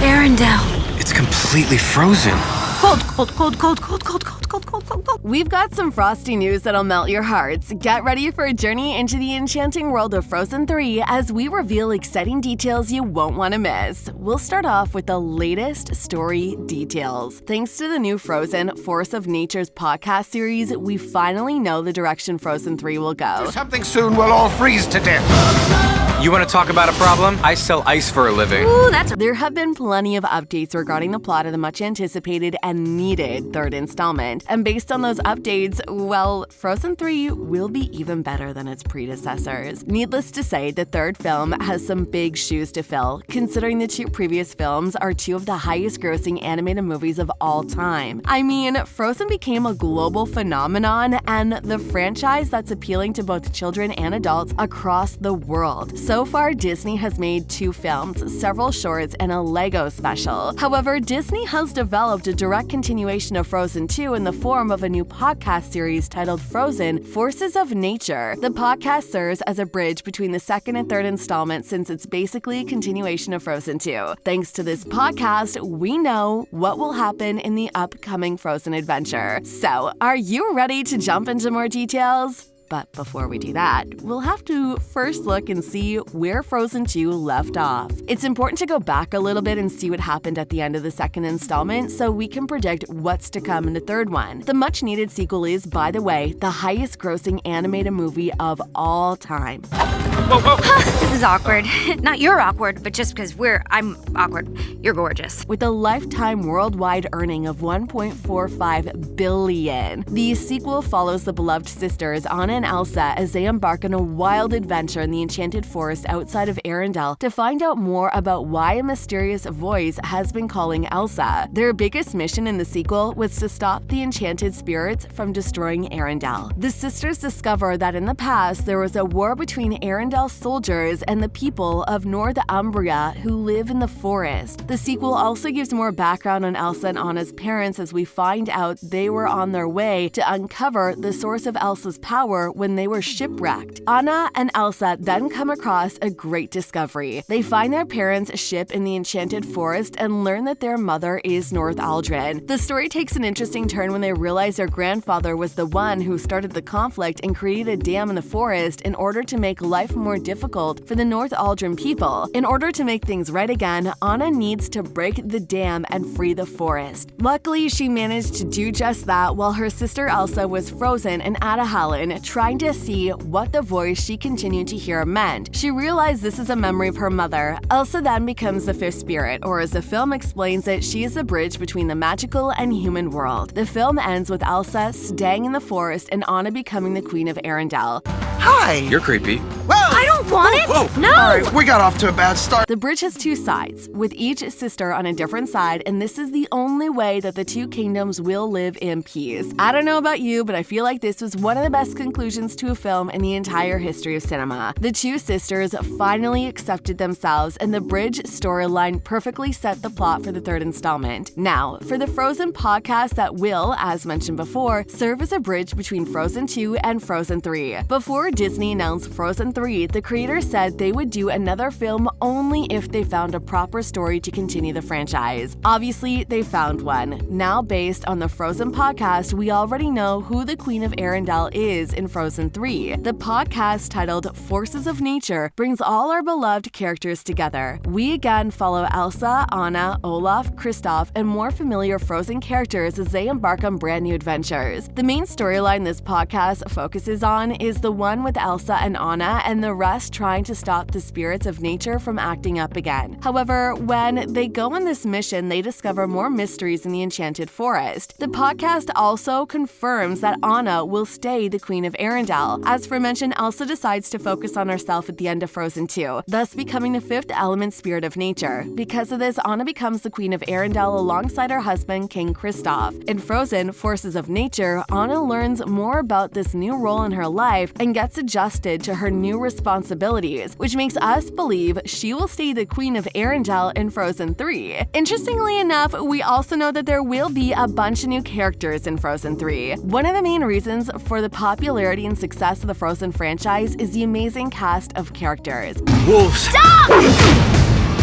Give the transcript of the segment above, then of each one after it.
Arendelle. It's completely frozen. Cold, cold, cold, cold, cold, cold, cold, cold, cold, cold, cold. We've got some frosty news that'll melt your hearts. Get ready for a journey into the enchanting world of Frozen 3 as we reveal exciting details you won't want to miss. We'll start off with the latest story details. Thanks to the new Frozen Force of Nature's podcast series, we finally know the direction Frozen 3 will go. Do something soon, we'll all freeze to death. You want to talk about a problem? I sell ice for a living. Ooh, There have been plenty of updates regarding the plot of the much anticipated and needed third installment. And based on those updates, well, Frozen 3 will be even better than its predecessors. Needless to say, the third film has some big shoes to fill, considering the two previous films are two of the highest grossing animated movies of all time. I mean, Frozen became a global phenomenon and the franchise that's appealing to both children and adults across the world. So far, Disney has made 2 films, several shorts, and a Lego special. However, Disney has developed a direct continuation of Frozen 2 in the form of a new podcast series titled Frozen Forces of Nature. The podcast serves as a bridge between the second and third installment since it's basically a continuation of Frozen 2. Thanks to this podcast, we know what will happen in the upcoming Frozen adventure. So, are you ready to jump into more details? But before we do that, we'll have to first look and see where Frozen 2 left off. It's important to go back a little bit and see what happened at the end of the second installment so we can predict what's to come in the third one. The much-needed sequel is, by the way, the highest-grossing animated movie of all time. Whoa, whoa. This is awkward. Not you're awkward, but just because I'm awkward. You're gorgeous. With a lifetime worldwide earning of $1.45 billion, the sequel follows the beloved sisters Anna and Elsa as they embark on a wild adventure in the enchanted forest outside of Arendelle to find out more about why a mysterious voice has been calling Elsa. Their biggest mission in the sequel was to stop the enchanted spirits from destroying Arendelle. The sisters discover that in the past there was a war between Arendelle's soldiers and the people of Northumbria who live in the forest. The sequel also gives more background on Elsa and Anna's parents as we find out they were on their way to uncover the source of Elsa's power when they were shipwrecked. Anna and Elsa then come across a great discovery. They find their parents' ship in the enchanted forest and learn that their mother is Northuldrin. The story takes an interesting turn when they realize their grandfather was the one who started the conflict and created a dam in the forest in order to make life more difficult for the Northuldrin people. In order to make things right again, Anna needs to break the dam and free the forest. Luckily, she managed to do just that while her sister Elsa was frozen in Adahallen, trying to see what the voice she continued to hear meant. She realized this is a memory of her mother. Elsa then becomes the fifth spirit, or as the film explains it, she is the bridge between the magical and human world. The film ends with Elsa staying in the forest and Anna becoming the queen of Arendelle. Hi! You're creepy. Whoa! I don't want it! Whoa. No! All right, we got off to a bad start. The bridge has 2 sides, with each sister on a different side, and this is the only way that the 2 kingdoms will live in peace. I don't know about you, but I feel like this was one of the best conclusions to a film in the entire history of cinema. The 2 sisters finally accepted themselves, and the bridge storyline perfectly set the plot for the third installment. Now, for the Frozen podcast that will, as mentioned before, serve as a bridge between Frozen 2 and Frozen 3. Before Disney announced Frozen 3, the creators said they would do another film only if they found a proper story to continue the franchise. Obviously, they found one. Now, based on the Frozen podcast, we already know who the Queen of Arendelle is in Frozen 3. The podcast, titled Forces of Nature, brings all our beloved characters together. We again follow Elsa, Anna, Olaf, Kristoff, and more familiar Frozen characters as they embark on brand new adventures. The main storyline this podcast focuses on is the one with Elsa and Anna, and the rest trying to stop the spirits of nature from acting up again. However, when they go on this mission, they discover more mysteries in the enchanted forest. The podcast also confirms that Anna will stay the Queen of Arendelle. As aforementioned, Elsa decides to focus on herself at the end of Frozen 2, thus becoming the 5th element spirit of nature. Because of this, Anna becomes the Queen of Arendelle alongside her husband, King Kristoff. In Frozen Forces of Nature, Anna learns more about this new role in her life and gets adjusted to her new responsibilities, which makes us believe she will stay the Queen of Arendelle in Frozen 3. Interestingly enough, we also know that there will be a bunch of new characters in Frozen 3. One of the main reasons for the popularity and success of the Frozen franchise is the amazing cast of characters. Wolves! Stop!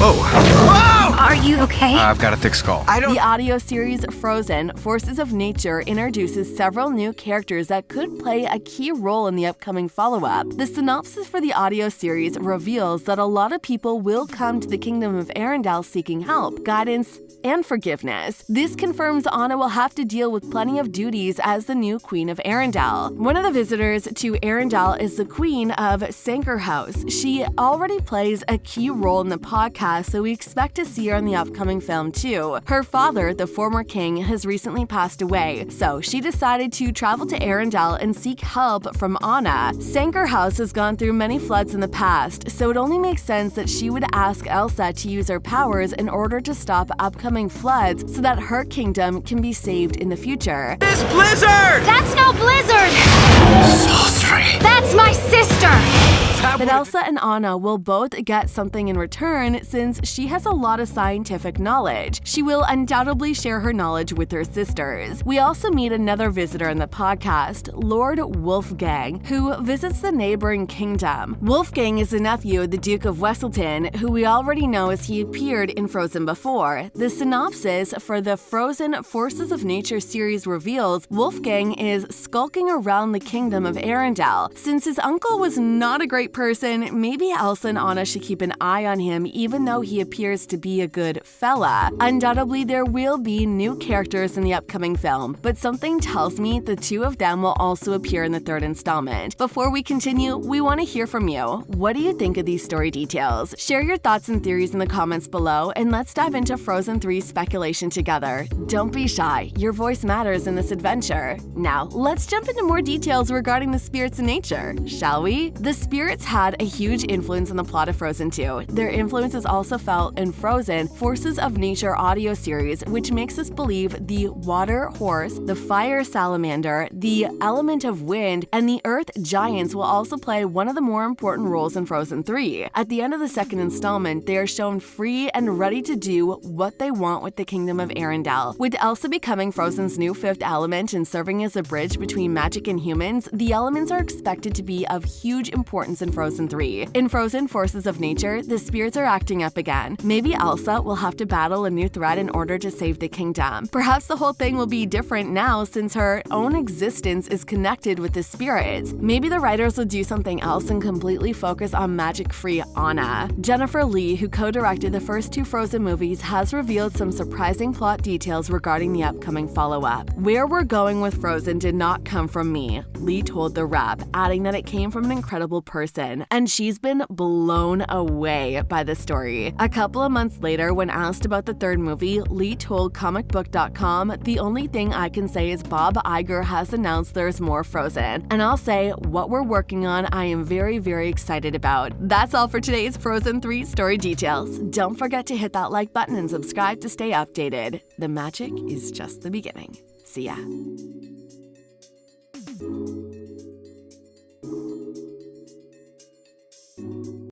Whoa! Are you okay? I've got a thick skull. The audio series Frozen, Forces of Nature introduces several new characters that could play a key role in the upcoming follow-up. The synopsis for the audio series reveals that a lot of people will come to the kingdom of Arendelle seeking help, guidance, and forgiveness. This confirms Anna will have to deal with plenty of duties as the new Queen of Arendelle. One of the visitors to Arendelle is the Queen of Sanker House. She already plays a key role in the podcast, so we expect to see her in the upcoming film too. Her father, the former king, has recently passed away, so she decided to travel to Arendelle and seek help from Anna. Sanker House has gone through many floods in the past, so it only makes sense that she would ask Elsa to use her powers in order to stop upcoming floods so that her kingdom can be saved in the future. This blizzard! That's no blizzard! Sorcery. That's my sister! But Elsa and Anna will both get something in return since she has a lot of scientific knowledge. She will undoubtedly share her knowledge with her sisters. We also meet another visitor in the podcast, Lord Wolfgang, who visits the neighboring kingdom. Wolfgang is the nephew of the Duke of Wesselton, who we already know as he appeared in Frozen before. The synopsis for the Frozen Forces of Nature series reveals Wolfgang is skulking around the kingdom of Arendelle. Since his uncle was not a great person, maybe Elsa and Anna should keep an eye on him even though he appears to be a good fella. Undoubtedly, there will be new characters in the upcoming film, but something tells me the two of them will also appear in the third installment. Before we continue, we want to hear from you. What do you think of these story details? Share your thoughts and theories in the comments below, and let's dive into Frozen 3 speculation together. Don't be shy, your voice matters in this adventure. Now, let's jump into more details regarding the spirits in nature, shall we? The spirits had a huge influence on the plot of Frozen 2. Their influence is also felt in Frozen Forces of Nature audio series, which makes us believe the water horse, the fire salamander, the element of wind, and the earth giants will also play one of the more important roles in Frozen 3. At the end of the second installment, they are shown free and ready to do what they want with the kingdom of Arendelle. With Elsa becoming Frozen's new fifth element and serving as a bridge between magic and humans, the elements are expected to be of huge importance in Frozen 3. In Frozen Forces of Nature, the spirits are acting up again. Maybe Elsa will have to battle a new threat in order to save the kingdom. Perhaps the whole thing will be different now since her own existence is connected with the spirits. Maybe the writers will do something else and completely focus on magic-free Anna. Jennifer Lee, who co-directed the first two Frozen movies, has revealed some surprising plot details regarding the upcoming follow-up. Where we're going with Frozen did not come from me, Lee told The Wrap, adding that it came from an incredible person, and she's been blown away by the story. A couple of months later, when asked about the third movie, Lee told comicbook.com, "The only thing I can say is Bob Iger has announced there's more Frozen, and I'll say what we're working on I am very, very excited about." That's all for today's Frozen 3 story details. Don't forget to hit that like button and subscribe to stay updated. The magic is just the beginning. See ya.